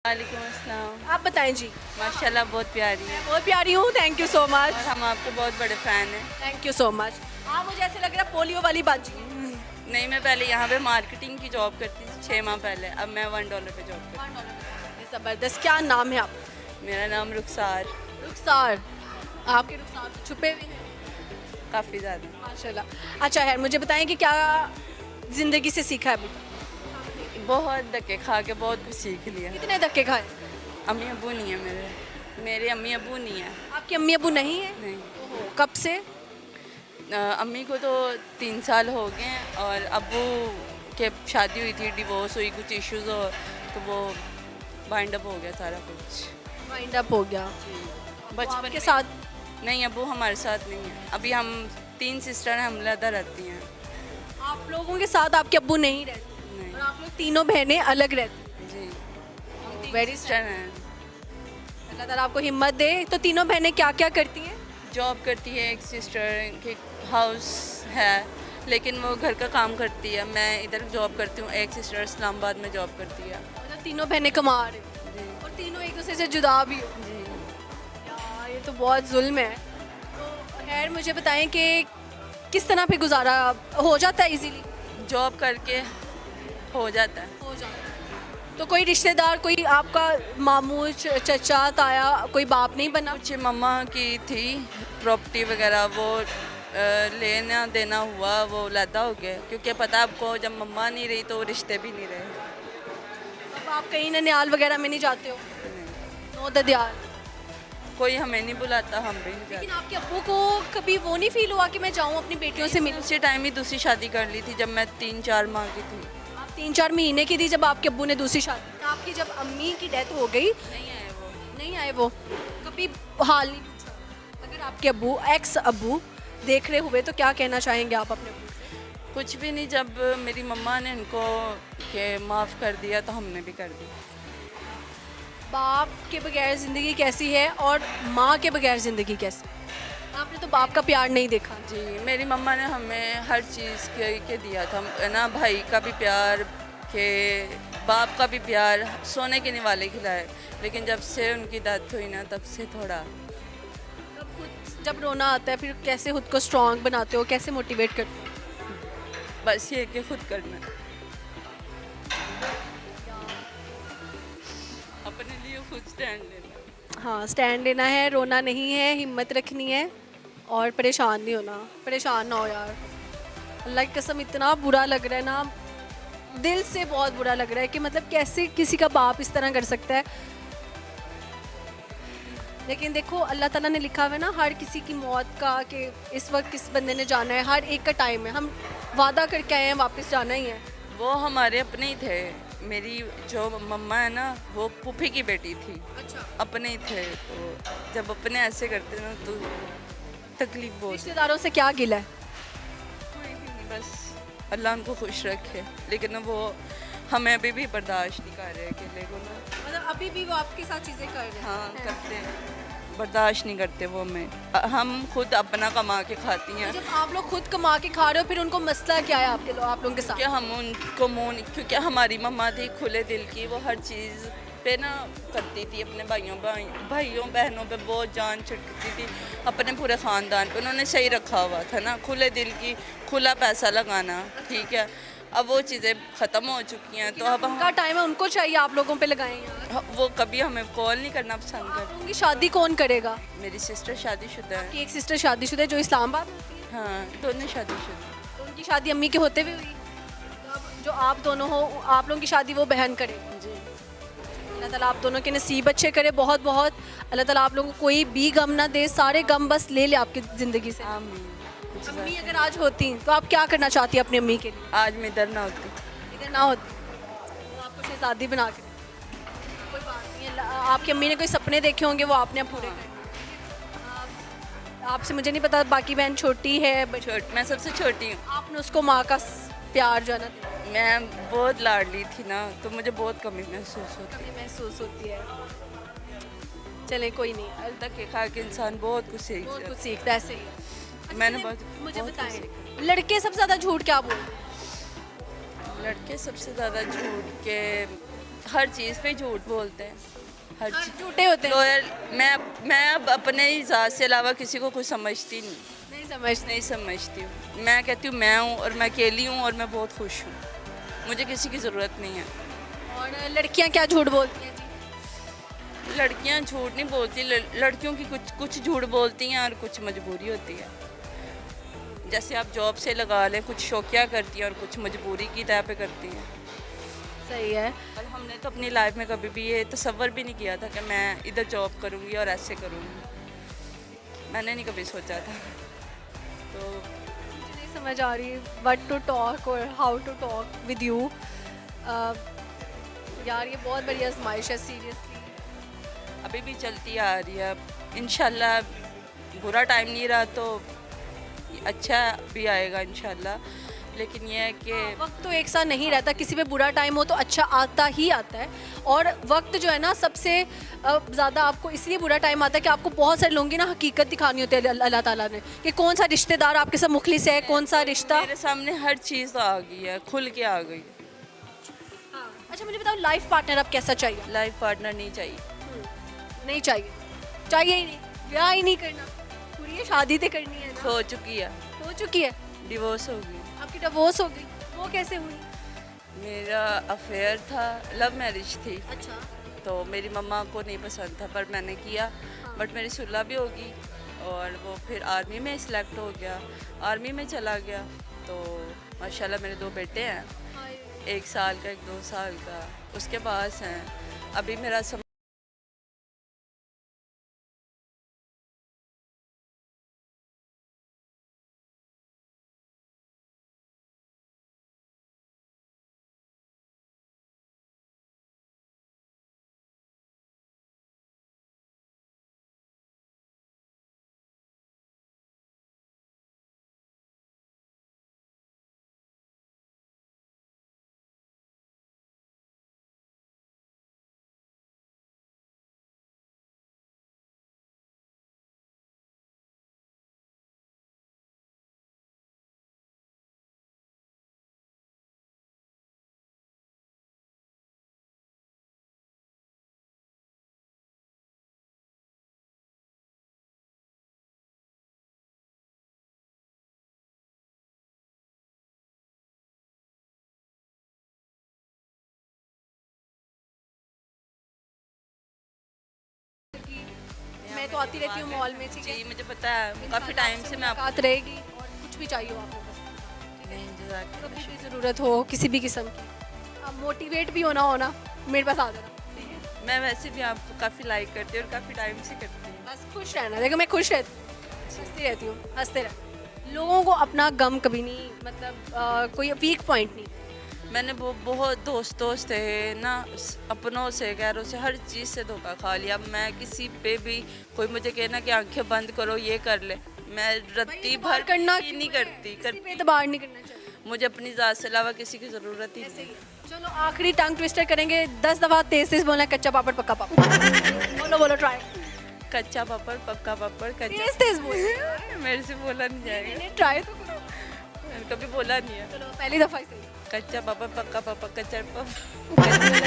वालेकुम अस्सलाम। आप बताएं जी। माशाल्लाह बहुत प्यारी है बहुत प्यारी हूँ, थैंक यू सो मच। और हम आपके बहुत बड़े फ़ैन हैं। Thank you so much. हाँ, मुझे ऐसे लग रहा है पोलियो वाली बाजी है। नहीं, मैं पहले यहाँ पे मार्केटिंग की जॉब करती थी 6 माह पहले, अब मैं $1 पे जॉब करती ज़बरदस्त। क्या नाम है आप? हूँ। मेरा नाम रुखसार। रुखसार। आपके रुखसार तो छुपे हुए हैं काफ़ी ज़्यादा। माशाल्लाह। अच्छा है, मुझे बताएं कि क्या ज़िंदगी से सीखा है अभी तक? बहुत धक्के खा के बहुत कुछ सीख लिया। कितने धक्के खाए? अम्मी अबू नहीं है मेरे अम्मी अबू नहीं है। आपकी अम्मी अबू नहीं है? नहीं। ओहो, कब से? अम्मी को तो 3 साल हो गए हैं और अबू के शादी हुई थी, डिवोर्स हुई, कुछ इश्यूज़ हो तो वो वाइंड अप हो गया सारा कुछ। वाइंड अप हो गया। बचपन आपके में- साथ? नहीं, अबू हमारे साथ नहीं है। अभी हम 3 सिस्टर हैं, हम अलग रहती हैं। आप लोगों के साथ आपके अब्बू नहीं रहते नहीं और आप लोग तीनों बहनें अलग रहती जी, हैं। वेरी सिस्टर हैं। अल्लाह ताला आपको हिम्मत दे। तो तीनों बहनें क्या क्या करती हैं? जॉब करती है, एक सिस्टर के हाउस है लेकिन वो घर का काम करती है। मैं इधर जॉब करती हूँ, एक सिस्टर इस्लामाबाद में जॉब करती है। मतलब तीनों बहनें कमा रही हैं जी और तीनों एक दूसरे से जुदा भी हो। जी। यार ये तो बहुत जुल्म है। तो खैर मुझे बताएं कि किस तरह पे गुजारा हो जाता है इजीली? जॉब करके हो जाता है। हो जाता है। तो कोई रिश्तेदार, कोई आपका मामू, चचा, ताया, कोई बाप नहीं बना? कुछ मम्मा की थी प्रॉपर्टी वगैरह, वो लेना देना हुआ, वो लैदा हो गया क्योंकि पता आपको जब मम्मा नहीं रही तो रिश्ते भी नहीं रहे। अब आप कहीं ननियाल वगैरह में नहीं जाते हो? नहीं। नो ददियाल। कोई हमें नहीं बुलाता, हम भी नहीं जाते। लेकिन आपके अब्बू को कभी वो नहीं फील हुआ कि मैं जाऊँ अपनी बेटियों से मिलूँ? उसी टाइम ही दूसरी शादी कर ली थी जब मैं 3-4 माह की थी। आप 3-4 महीने की थी जब आपके अब्बू ने दूसरी शादी। आपकी जब अम्मी की डेथ हो गई नहीं आए वो। नहीं आए वो? कभी हाल नहीं पूछा? अगर आपके अब्बू, एक्स अब्बू देख रहे हुए तो क्या कहना चाहेंगे आप अपने अब्बू से? कुछ भी नहीं, जब मेरी मम्मा ने इनको के माफ़ कर दिया तो हमने भी कर दिया। बाप के बगैर ज़िंदगी कैसी है और माँ के बगैर ज़िंदगी कैसी? आपने तो बाप का प्यार नहीं देखा। जी, मेरी मम्मा ने हमें हर चीज़ के दिया था, है ना, भाई का भी प्यार, के बाप का भी प्यार, सोने के निवाले खिलाए। लेकिन जब से उनकी डेथ हुई ना तब से थोड़ा तब खुद जब रोना आता है फिर कैसे खुद को स्ट्रॉन्ग बनाते हो, कैसे मोटिवेट करते हो? बस ये कि खुद करना, अपने लिए खुद स्टैंड लेना। हाँ, स्टैंड लेना है, रोना नहीं है, हिम्मत रखनी है और परेशान नहीं होना। परेशान ना हो यार, अल्लाह की कसम इतना बुरा लग रहा है ना, दिल से बहुत बुरा लग रहा है कि मतलब कैसे किसी का बाप इस तरह कर सकता है। लेकिन देखो अल्लाह ताला ने लिखा हुआ है ना हर किसी की मौत का, कि इस वक्त किस बंदे ने जाना है, हर एक का टाइम है। हम वादा करके आए हैं वापस जाना ही है। वो हमारे अपने ही थे। मेरी जो मम्मा है ना वो फूफी की बेटी थी, अच्छा, अपने ही थे। तो जब अपने ऐसे करते ना तो तकलीफ बहुत। रिश्तेदारों से क्या गिला है? कोई भी नहीं, बस अल्लाह उनको खुश रखे। लेकिन वो हमें अभी भी बर्दाश्त नहीं कर रहे अकेले को ना। मतलब अभी भी वो आपके साथ चीज़ें कर रहे हैं? हाँ करते हैं, बर्दाश्त नहीं करते वो हमें। हम खुद अपना कमा के खाती हैं। जब आप लोग खुद कमा के खा रहे हो फिर उनको मसला क्या है आप लोगों के साथ? क्योंकि हम उनको क्योंकि हमारी मम्मा थी खुले दिल की, वो हर चीज़ पे ना करती थी, अपने भाइयों बहनों पे बहुत जान छिड़कती थी, अपने पूरे ख़ानदान पे उन्होंने सही रखा हुआ था ना, खुले दिल की, खुला पैसा लगाना, ठीक है। अब वो चीज़ें ख़त्म हो चुकी हैं तो अब उनका टाइम है, उनको चाहिए आप लोगों पे लगाएं यार। वो कभी हमें कॉल नहीं करना पसंद आप करते। लोगों की शादी कौन करेगा? मेरी सिस्टर शादीशुदा है। कि एक सिस्टर शादीशुदा है जो इस्लामाबाद में होती है, हाँ, दोनों शादीशुदा। तो उनकी शादी अम्मी के होते हुए हुई। तो अब जो आप दोनों हो, आप लोगों की शादी वो बहन करेगी। जी अल्लाह ताला आप दोनों के नसीब अच्छे करे, बहुत बहुत। अल्लाह ताला आप लोगों को कोई भी गम ना दे, सारे गम बस ले ले आपकी ज़िंदगी से। आमीन। अम्मी अगर आज होती तो आप क्या करना चाहती अपनी अम्मी के लिए? आज मैं इधर ना होती। इधर ना होती तो आपको शहजादी बना के कोई बात नहीं है। आपकी अम्मी ने कोई सपने देखे होंगे वो आपने अब पूरे करने। आपसे मुझे नहीं पता, बाकी बहन छोटी है, मैं सबसे छोटी हूँ। आपने उसको माँ का प्यार जो है ना मैं बहुत लाडली थी ना तो मुझे बहुत कमी महसूस होती कभी महसूस होती है। चले कोई नहीं, है। तक के खा के इंसान बहुत कुछ सीख बहुत जाता कुछ सीखता है ऐसे ही। अच्छा, मैंने चलिए, बहुत- मुझे बहुत कुछ बताएं लड़के सबसे ज़्यादा झूठ क्या बोलते हैं? है। लड़के सबसे ज़्यादा झूठ के हर चीज़ पे झूठ बोलते हैं, हर हाँ, चीज़ झूठे होते हैं, लॉयल। मैं अब अपने ही ज़ात से अलावा किसी को कुछ समझती नहीं, नहीं समझते। नहीं समझती हूँ। मैं कहती हूँ मैं हूँ और मैं अकेली हूँ और मैं बहुत खुश हूँ, मुझे किसी की ज़रूरत नहीं है। और लड़कियां क्या झूठ बोलती हैं जी? लड़कियाँ झूठ नहीं बोलती, लड़कियों की कुछ झूठ बोलती हैं और कुछ मजबूरी होती है। जैसे आप जॉब से लगा लें, कुछ शौकिया करती हैं और कुछ मजबूरी की तय पे करती हैं। सही है। और हमने तो अपनी लाइफ में कभी भी ये तसव्वुर भी नहीं किया था कि मैं इधर जॉब करूँगी और ऐसे करूँगी, मैंने नहीं कभी सोचा था। तो मुझे नहीं समझ आ रही व्हाट टू टॉक और how to talk with you. यार ये बहुत बड़ी आजमाइश है सीरियसली। अभी भी चलती आ रही है, इंशाल्लाह बुरा टाइम नहीं रहा तो अच्छा भी आएगा इंशाल्लाह। लेकिन ये है कि वक्त तो एक साथ नहीं रहता, किसी पे बुरा टाइम हो तो अच्छा आता ही आता है। और वक्त जो है ना सबसे ज़्यादा आपको इसलिए बुरा टाइम आता है कि आपको बहुत सारे लोगों की ना हकीकत दिखानी होती है अल्लाह ताला ने, कि कौन सा रिश्तेदार आपके साथ मुखलिस है, कौन सा रिश्ता। मेरे सामने हर चीज़ आ गई है, खुल के आ गई। अच्छा मुझे बताओ, लाइफ पार्टनर अब कैसा चाहिए? लाइफ पार्टनर नहीं चाहिए। नहीं चाहिए, चाहिए ही नहीं, ब्याह ही नहीं करना, पूरी ये शादी तो करनी है ना। हो चुकी है, हो चुकी है, डिवोर्स हो गई। आपकी डिवोर्स हो गई, वो कैसे हुई? मेरा अफेयर था, लव मैरिज थी, अच्छा। तो मेरी मम्मा को नहीं पसंद था पर मैंने किया। बट मेरी सुलह भी होगी और वो फिर आर्मी में सिलेक्ट हो गया, आर्मी में चला गया। तो माशाल्लाह मेरे 2 बेटे हैं, 1 साल का, 1 2 साल का, उसके पास हैं। अभी मेरा मैं तो आती रहती हूँ मॉल में, ठीक है? जी मुझे पता है, काफ़ी टाइम से मैं आपको मुलाकात रहेगी और कुछ भी चाहिए हो आपको बस, ठीक है? इंतज़ार कभी भी ज़रूरत हो किसी भी किस्म की, अब मोटिवेट भी होना मेरे पास आ जाना। मैं वैसे भी आपको काफ़ी लाइक करती हूँ और काफ़ी टाइम से करती हूँ। बस खुश रहना, देखो मैं खुश रहती हूँ, हंसती रहती हूँ, हंसते रह। लोगों को अपना गम कभी नहीं, मतलब कोई वीक पॉइंट नहीं। मैंने वो बहुत दोस्तों से ना, अपनों से, गैरों से, हर चीज़ से धोखा खा लिया। मैं किसी पे भी कोई मुझे कहना कि आंखें बंद करो, ये कर ले, मैं रत्ती भर करना ही नहीं करती किसी पे एतबार नहीं करना चाहिए। मुझे अपनी ज़ात से अलावा किसी की ज़रूरत ही ऐसे नहीं। ही है। चलो आखिरी टंग ट्विस्टर करेंगे, 10 दफ़ा तेज तेज बोलना है, कच्चा पापड़ पक्का पापड़। बोलो बोलो ट्राई। कच्चा पापड़ पक्का पापड़, कच्चा तेज तेज बोलो, मेरे से बोला नहीं जाएगा, ट्राई तो करो। मैंने कभी बोला नहीं है। चलो पहली दफ़ा ही सही। कच्चा पापड़ पक्का पापड़, कच्चा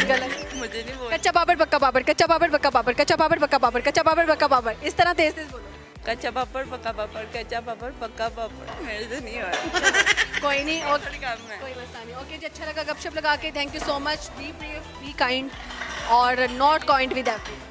गलत। मुझे नहीं बोला। कच्चा पापड़ पक्का पापड़, कच्चा पापड़ पक्का पापड़, कच्चा पापड़ पक्का पापड़, कच्चा पापड़ पक्का पापड़, इस तरह तेज तेज बोलो। कच्चा पापड़ पक्का पापड़, कच्चा पापड़ पक्का पापड़, मेरे से नहीं हो रहा। कोई नहीं, और थोड़ी काम है। कोई मसला नहीं। ओके जी, अच्छा लगा गपशप लगा के, thank you so much, be brave, be kind और नॉट काइंड विद एवरीवन।